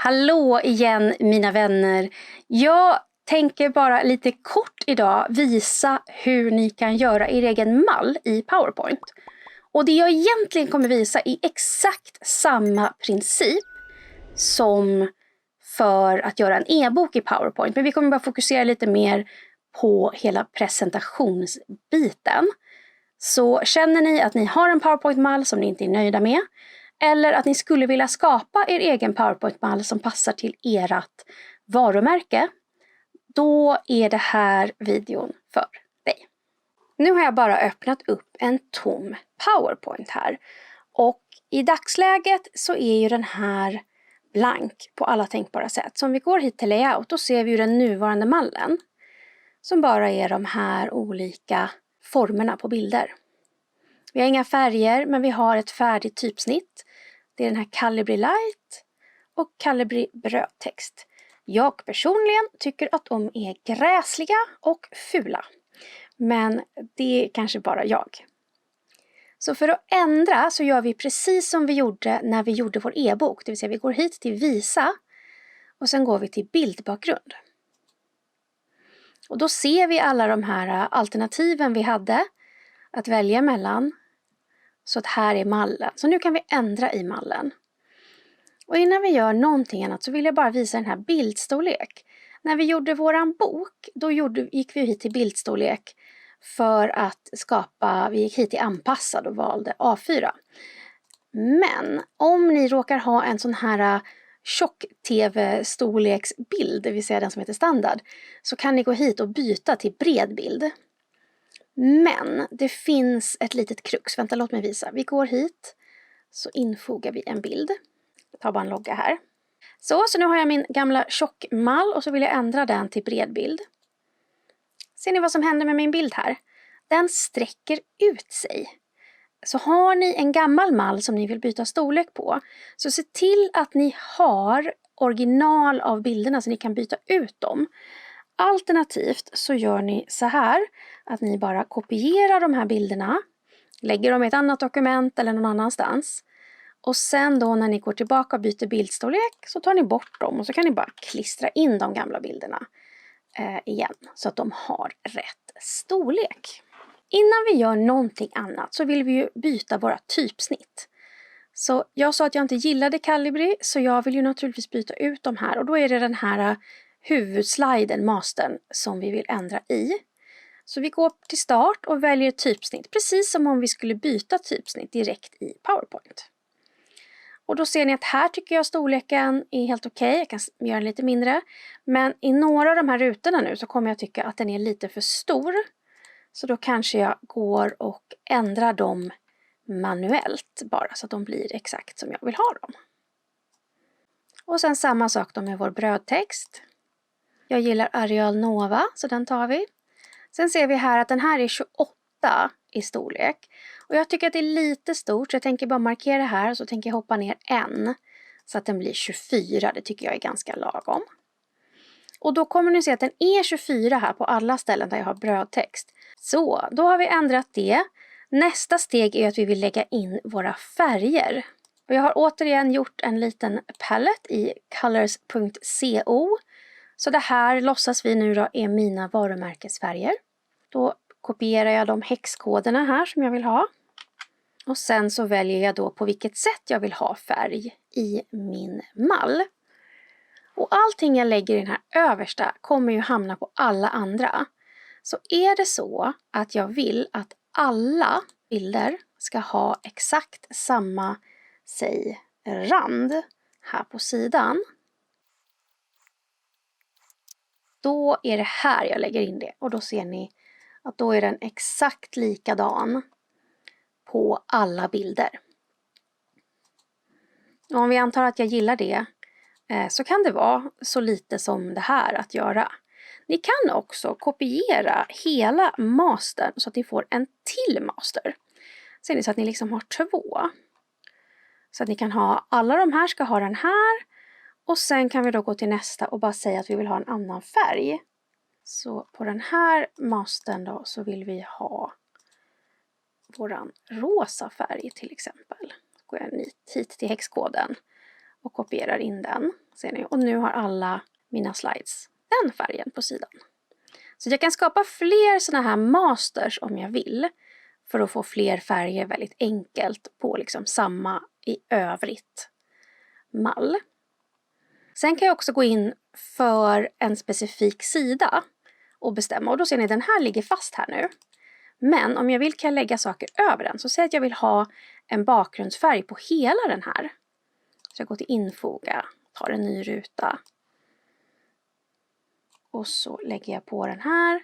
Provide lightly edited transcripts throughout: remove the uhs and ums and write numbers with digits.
Hallå igen mina vänner. Jag tänker bara lite kort idag visa hur ni kan göra er egen mall i PowerPoint. Och det jag egentligen kommer visa är exakt samma princip som för att göra en e-bok i PowerPoint. Men vi kommer bara fokusera lite mer på hela presentationsbiten. Så känner ni att ni har en PowerPoint-mall som ni inte är nöjda med, eller att ni skulle vilja skapa er egen PowerPoint-mall som passar till ert varumärke, då är det här videon för dig. Nu har jag bara öppnat upp en tom PowerPoint här. Och i dagsläget så är ju den här blank på alla tänkbara sätt. Så om vi går hit till layout, då ser vi ju den nuvarande mallen. Som bara är de här olika formerna på bilder. Vi har inga färger, men vi har ett färdigt typsnitt. Det är den här Calibri Light och Calibri brödtext. Jag personligen tycker att de är gräsliga och fula. Men det är kanske bara jag. Så för att ändra så gör vi precis som vi gjorde när vi gjorde vår e-bok. Det vill säga vi går hit till visa och sen går vi till bildbakgrund. Och då ser vi alla de här alternativen vi hade att välja mellan. Så att här är mallen. Så nu kan vi ändra i mallen. Och innan vi gör någonting annat så vill jag bara visa den här bildstorlek. När vi gjorde våran bok, då gick vi hit till bildstorlek för att vi gick hit till anpassad och valde A4. Men om ni råkar ha en sån här tjock-tv-storleksbild, det vill säga den som heter standard, så kan ni gå hit och byta till bred bild. Men det finns ett litet krux. Vänta, låt mig visa. Vi går hit så infogar vi en bild. Jag tar bara en logga här. Så nu har jag min gamla tjockmall och så vill jag ändra den till bred bild. Ser ni vad som händer med min bild här? Den sträcker ut sig. Så har ni en gammal mall som ni vill byta storlek på, så se till att ni har original av bilderna så ni kan byta ut dem. Alternativt så gör ni så här att ni bara kopierar de här bilderna, lägger dem i ett annat dokument eller någon annanstans. Och sen då när ni går tillbaka och byter bildstorlek så tar ni bort dem och så kan ni bara klistra in de gamla bilderna igen så att de har rätt storlek. Innan vi gör någonting annat så vill vi ju byta våra typsnitt. Så jag sa att jag inte gillade Calibri så jag vill ju naturligtvis byta ut de här och då är det den här huvudsliden, mastern, som vi vill ändra i. Så vi går till start och väljer typsnitt, precis som om vi skulle byta typsnitt direkt i PowerPoint. Och då ser ni att här tycker jag storleken är helt okej. Jag kan göra den lite mindre. Men i några av de här rutorna nu så kommer jag tycka att den är lite för stor. Så då kanske jag går och ändrar dem manuellt bara så att de blir exakt som jag vill ha dem. Och sen samma sak då med vår brödtext. Jag gillar Arial Nova, så den tar vi. Sen ser vi här att den här är 28 i storlek. Och jag tycker att det är lite stort, så jag tänker bara markera här och så tänker jag hoppa ner en. Så att den blir 24, det tycker jag är ganska lagom. Och då kommer ni se att den är 24 här på alla ställen där jag har brödtext. Så, då har vi ändrat det. Nästa steg är att vi vill lägga in våra färger. Och jag har återigen gjort en liten palette i colors.co. Så det här låtsas vi nu då är mina varumärkesfärger. Då kopierar jag de häxkoderna här som jag vill ha. Och sen så väljer jag då på vilket sätt jag vill ha färg i min mall. Och allting jag lägger i den här översta kommer ju hamna på alla andra. Så är det så att jag vill att alla bilder ska ha exakt samma, säg, rand här på sidan. Då är det här jag lägger in det och då ser ni att då är den exakt likadan på alla bilder. Och om vi antar att jag gillar det så kan det vara så lite som det här att göra. Ni kan också kopiera hela mastern så att ni får en till master. Ser ni så att ni liksom har två. Så att ni kan ha, alla de här ska ha den här. Och sen kan vi då gå till nästa och bara säga att vi vill ha en annan färg. Så på den här mastern då så vill vi ha våran rosa färg till exempel. Går jag hit till häxkoden och kopierar in den. Ser ni? Och nu har alla mina slides den färgen på sidan. Så jag kan skapa fler sådana här masters om jag vill. För att få fler färger väldigt enkelt på liksom samma i övrigt mall. Sen kan jag också gå in för en specifik sida och bestämma. Och då ser ni den här ligger fast här nu. Men om jag vill kan jag lägga saker över den. Så säg att jag vill ha en bakgrundsfärg på hela den här. Så jag går till infoga, tar en ny ruta. Och så lägger jag på den här.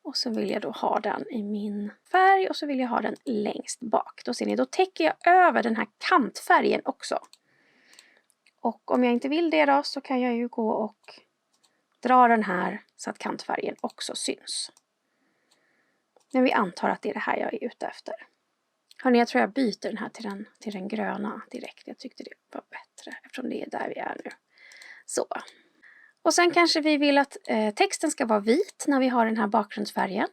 Och så vill jag då ha den i min färg och så vill jag ha den längst bak. Då ser ni, då täcker jag över den här kantfärgen också. Och om jag inte vill det då så kan jag ju gå och dra den här så att kantfärgen också syns. Men vi antar att det är det här jag är ute efter. Hörrni, jag tror jag byter den här till den gröna direkt. Jag tyckte det var bättre eftersom det är där vi är nu. Så. Och sen kanske vi vill att texten ska vara vit när vi har den här bakgrundsfärgen.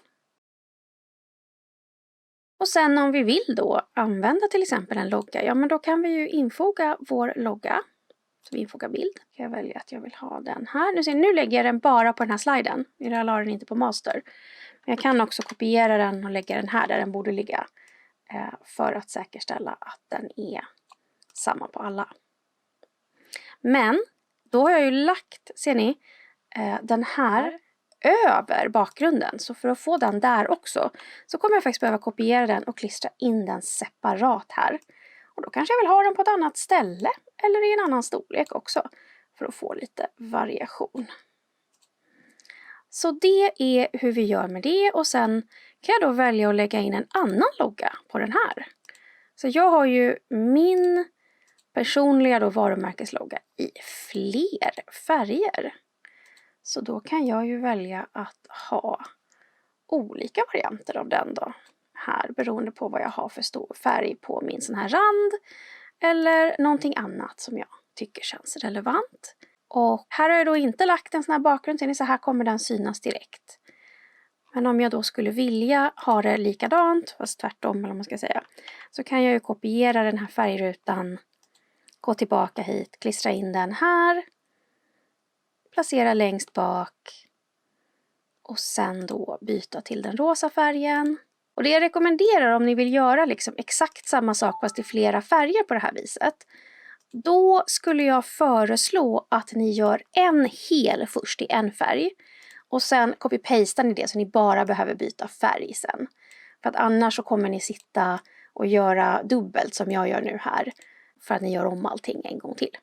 Och sen om vi vill då använda till exempel en logga, ja men då kan vi ju infoga vår logga. Så vi infogar bild. Kan jag välja att jag vill ha den här. Nu lägger jag den bara på den här sliden. Jag la den inte på master. Men jag kan också kopiera den och lägga den här där den borde ligga. För att säkerställa att den är samma på alla. Men då har jag ju lagt, ser ni, den här över bakgrunden. Så för att få den där också så kommer jag faktiskt behöva kopiera den och klistra in den separat här. Och då kanske jag vill ha den på ett annat ställe eller i en annan storlek också för att få lite variation. Så det är hur vi gör med det och sen kan jag då välja att lägga in en annan logga på den här. Så jag har ju min personliga då varumärkeslogga i fler färger. Så då kan jag ju välja att ha olika varianter av den då. Här beroende på vad jag har för stor färg på min sån här rand. Eller någonting annat som jag tycker känns relevant. Och här har jag då inte lagt en sån här bakgrund. Så här kommer den synas direkt. Men om jag då skulle vilja ha det likadant, fast tvärtom eller vad man ska säga. Så kan jag ju kopiera den här färgrutan. Gå tillbaka hit, klistra in den här. Placera längst bak. Och sen då byta till den rosa färgen. Och det jag rekommenderar om ni vill göra liksom exakt samma sak fast i flera färger på det här viset. Då skulle jag föreslå att ni gör en hel först i en färg. Och sen copy-pastar ni det så ni bara behöver byta färg sen. För att annars så kommer ni sitta och göra dubbelt som jag gör nu här. För att ni gör om allting en gång till.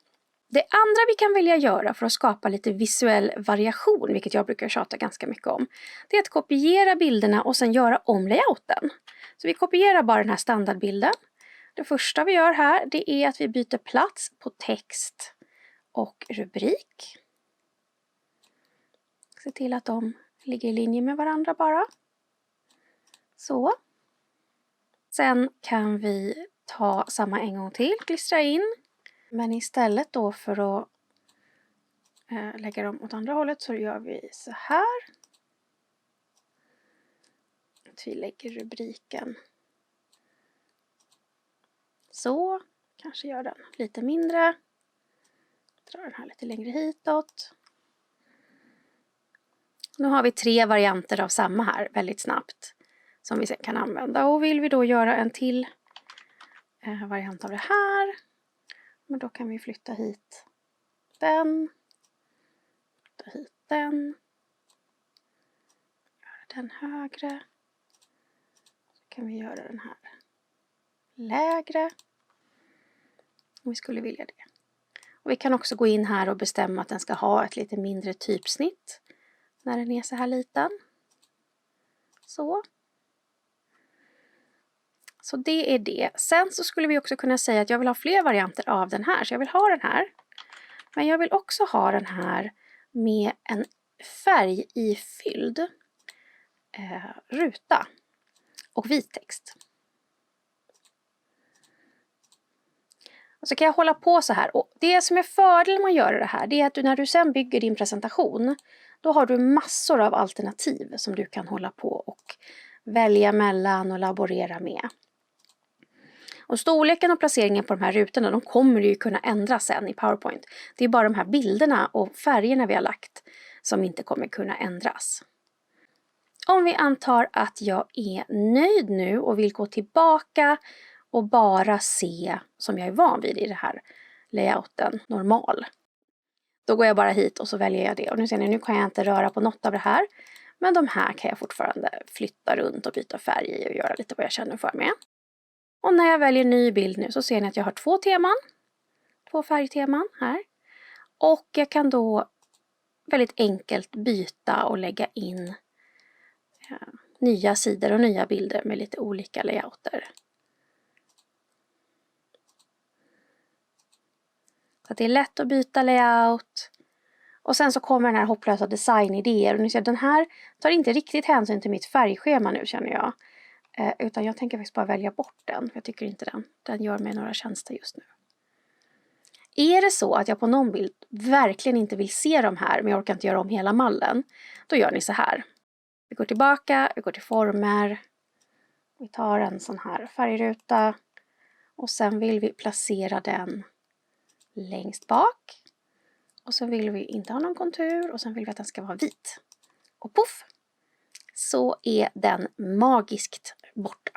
Det andra vi kan vilja göra för att skapa lite visuell variation, vilket jag brukar tjata ganska mycket om, det är att kopiera bilderna och sen göra om layouten. Så vi kopierar bara den här standardbilden. Det första vi gör här, det är att vi byter plats på text och rubrik. Se till att de ligger i linje med varandra bara. Så. Sen kan vi ta samma en gång till, klistra in. Men istället då för att lägga dem åt andra hållet så gör vi så här. Att vi lägger rubriken. Så. Kanske gör den lite mindre. Drar den här lite längre hitåt. Nu har vi 3 varianter av samma här väldigt snabbt. Som vi sen kan använda. Och vill vi då göra en till variant av det här. Men då kan vi flytta hit den. Flytta hit den. Göra den högre. Så kan vi göra den här lägre. Om vi skulle vilja det. Och vi kan också gå in här och bestämma att den ska ha ett lite mindre typsnitt. När den är så här liten. Så. Så det är det. Sen så skulle vi också kunna säga att jag vill ha fler varianter av den här. Så jag vill ha den här. Men jag vill också ha den här med en färgifylld ruta. Och vit text. Och så kan jag hålla på så här. Och det som är fördelen med att göra det här, det är att när du sen bygger din presentation, då har du massor av alternativ som du kan hålla på och välja mellan och laborera med. Och storleken och placeringen på de här rutorna, de kommer ju kunna ändras sen i PowerPoint. Det är bara de här bilderna och färgerna vi har lagt som inte kommer kunna ändras. Om vi antar att jag är nöjd nu och vill gå tillbaka och bara se som jag är van vid i det här layouten normal. Då går jag bara hit och så väljer jag det. Och nu ser ni, nu kan jag inte röra på något av det här. Men de här kan jag fortfarande flytta runt och byta färg i och göra lite vad jag känner för med. Och när jag väljer ny bild nu så ser ni att jag har 2 teman. 2 färgteman här. Och jag kan då väldigt enkelt byta och lägga in nya sidor och nya bilder med lite olika layouter. Så att det är lätt att byta layout. Och sen så kommer den här hopplösa designidéer. Och ni ser, den här tar inte riktigt hänsyn till mitt färgschema nu, känner jag. Utan jag tänker faktiskt bara välja bort den. Jag tycker inte den gör mig några tjänster just nu. Är det så att jag på någon bild verkligen inte vill se de här, men jag orkar inte göra om hela mallen, då gör ni så här. Vi går tillbaka, vi går till former. Vi tar en sån här färgruta. Och sen vill vi placera den längst bak. Och så vill vi inte ha någon kontur. Och sen vill vi att den ska vara vit. Och puff! Så är den magiskt borta.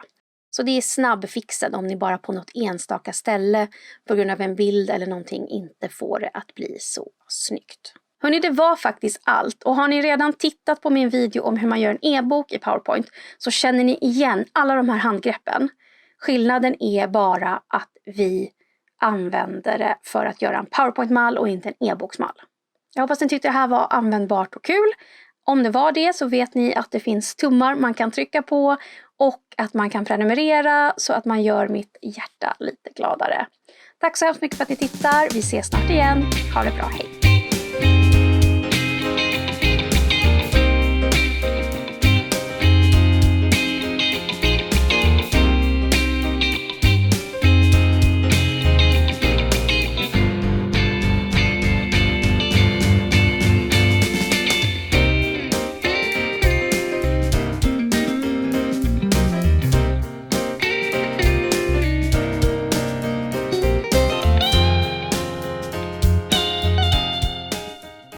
Så det är snabbfixen om ni bara på något enstaka ställe på grund av en bild eller någonting inte får det att bli så snyggt. Hörrni, det var faktiskt allt. Och har ni redan tittat på min video om hur man gör en e-bok i PowerPoint så känner ni igen alla de här handgreppen. Skillnaden är bara att vi använder det för att göra en PowerPoint-mall och inte en e-boksmall. Jag hoppas ni tyckte det här var användbart och kul. Om det var det så vet ni att det finns tummar man kan trycka på och att man kan prenumerera så att man gör mitt hjärta lite gladare. Tack så hemskt mycket för att ni tittar. Vi ses snart igen. Ha det bra, hej!